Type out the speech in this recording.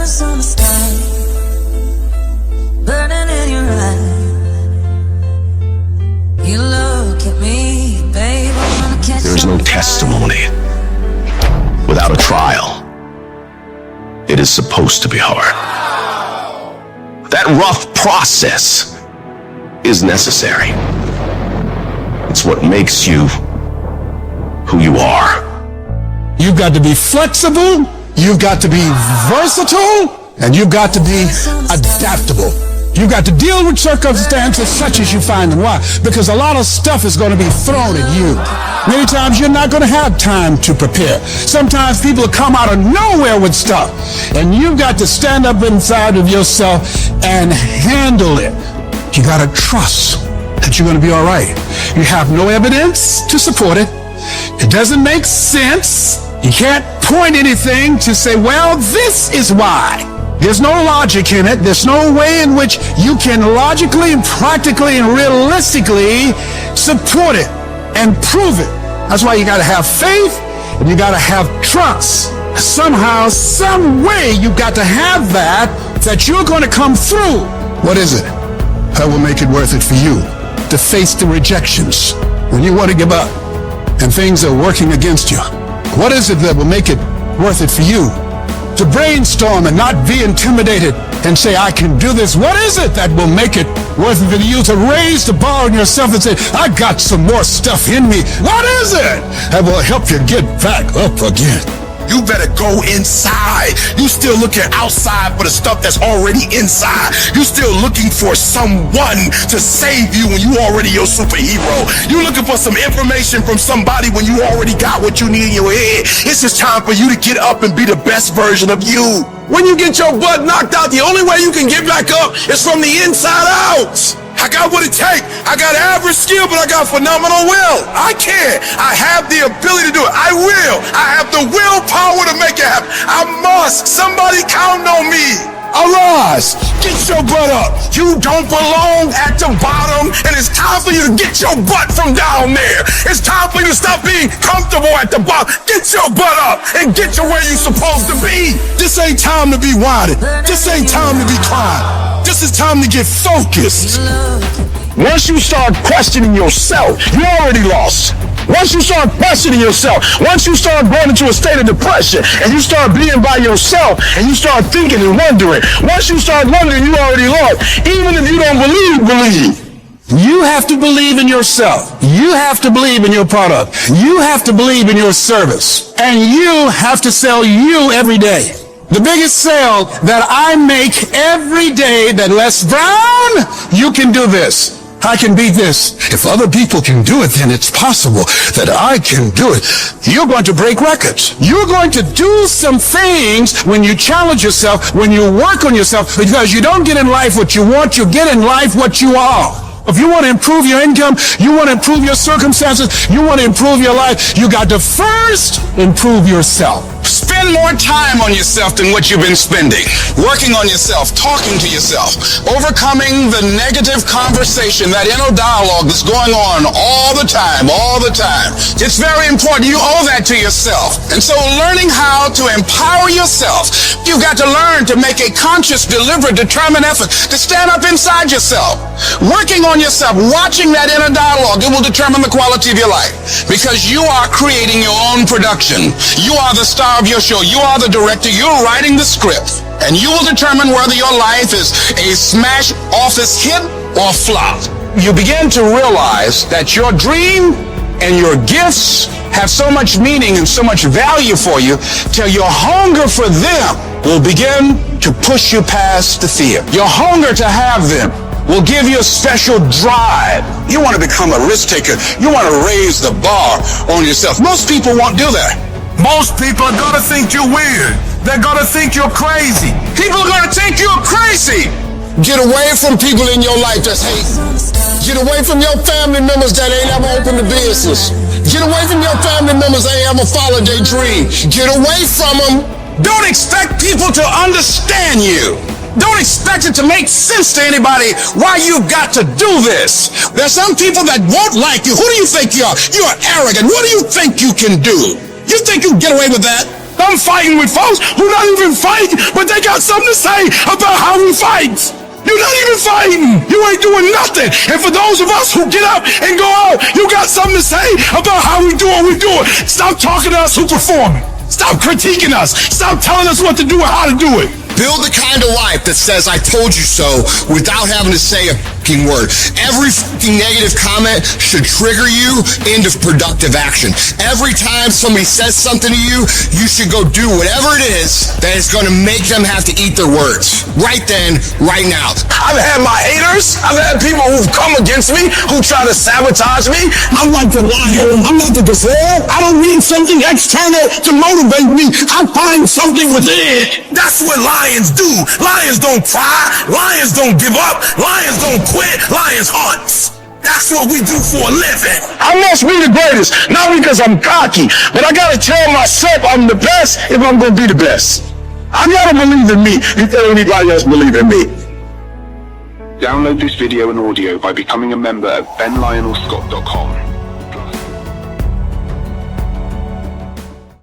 stars on the sky, burning in your eyes. You look at me, babe, I wanna catch There is no testimony without a trial. It is supposed to be hard. That rough process is necessary. It's what makes you who you are. You've got to be flexible, you've got to be versatile, and you've got to be adaptable. You've got to deal with circumstances such as you find them. Why? Because a lot of stuff is going to be thrown at you. Many times you're not going to have time to prepare. Sometimes people come out of nowhere with stuff, and you've got to stand up inside of yourself and handle it. You got to trust that you're going to be all right. You have no evidence to support it. It doesn't make sense. You can't point anything to say, well, this is why. There's no logic in it. There's no way in which you can logically and practically and realistically support it and prove it. That's why you got to have faith and you got to have trust. Somehow, some way you got to have that you're going to come through. What is it that will make it worth it for you to face the rejections when you want to give up and things are working against you? What is it that will make it worth it for you to brainstorm and not be intimidated and say, I can do this? What is it that will make it worth it for you to raise the bar on yourself and say, I got some more stuff in me? What is it that will help you get back up again? You better go inside. You still looking outside for the stuff that's already inside. You still looking for someone to save you when you already your superhero. You looking for some information from somebody when you already got what you need in your head. It's just time for you to get up and be the best version of you. When you get your butt knocked out, the only way you can get back up is from the inside out. I got what it takes. I got average skill, but I got phenomenal will. I can. I have the ability to do it. I will. I have the willpower to make it happen. I must. Somebody count on me. Arise. Get your butt up. You don't belong at the bottom, and it's time for you to get your butt from down there. It's time for you to stop being comfortable at the bottom. Get your butt up and get to where you're supposed to be. This ain't time to be whining. This ain't time to be crying. This is time to get focused. Once you start questioning yourself, you already lost. Once you start questioning yourself, once you start going into a state of depression and you start being by yourself and you start thinking and wondering, once you start wondering, you already lost. Even if you don't believe. You have to believe in yourself. You have to believe in your product. You have to believe in your service. And you have to sell you every day. The biggest sale that I make every day that Les Brown, you can do this. I can beat this. If other people can do it, then it's possible that I can do it. You're going to break records. You're going to do some things when you challenge yourself, when you work on yourself, because you don't get in life what you want, you get in life what you are. If you want to improve your income, you want to improve your circumstances, you want to improve your life, you got to first improve yourself. Spend more time on yourself than what you've been spending. Working on yourself, talking to yourself, overcoming the negative conversation, that inner dialogue that's going on all the time. It's very important. You owe that to yourself. And so learning how to empower yourself, you've got to learn to make a conscious, deliberate, determined effort to stand up inside yourself. Working on yourself, watching that inner dialogue, it will determine the quality of your life. Because you are creating your own production. You are the star of your show. You are the director. You're writing the script. And you will determine whether your life is a smash office hit or flop. You begin to realize that your dream and your gifts have so much meaning and so much value for you till your hunger for them will begin to push you past the fear. Your hunger to have them will give you a special drive. You want to become a risk taker. You want to raise the bar on yourself. Most people won't do that. Most people are going to think you're weird. They're going to think you're crazy. People are going to think you're crazy. Get away from people in your life that's hating. Get away from your family members that ain't ever opened a business. Get away from your family members that ain't ever followed their dream. Get away from them. Don't expect people to understand you. Don't expect it to make sense to anybody why you've got to do this. There's some people that won't like you. Who do you think you are? You are arrogant. What do you think you can do? You think you can get away with that? I'm fighting with folks who don't even fight, but they got got something to say about how we fight. You're not even fighting. You ain't doing nothing. And for those of us who get up and go out, you got something to say about how we do what we do it. Stop talking to us who performing. Stop critiquing us. Stop telling us what to do and how to do it. Build the kind of life that says I told you so without having to say a fucking word. Every fucking negative comment should trigger you into productive action. Every time somebody says something to you, you should go do whatever it is that is going to make them have to eat their words. Right then, right now. I've had my haters. I've had people who've come against me, who try to sabotage me. I'm like the lion. I'm like the gazelle. I don't need something external to motivate me. I find something within. That's what lions do. Lions don't cry. Lions don't give up. Lions don't quit. Lions hunt. That's what we do for a living. I must be the greatest, not because I'm cocky, but I gotta tell myself I'm the best if I'm gonna be the best. I gotta believe in me before anybody else believe in me. Download this video and audio by becoming a member at benlionelscott.com.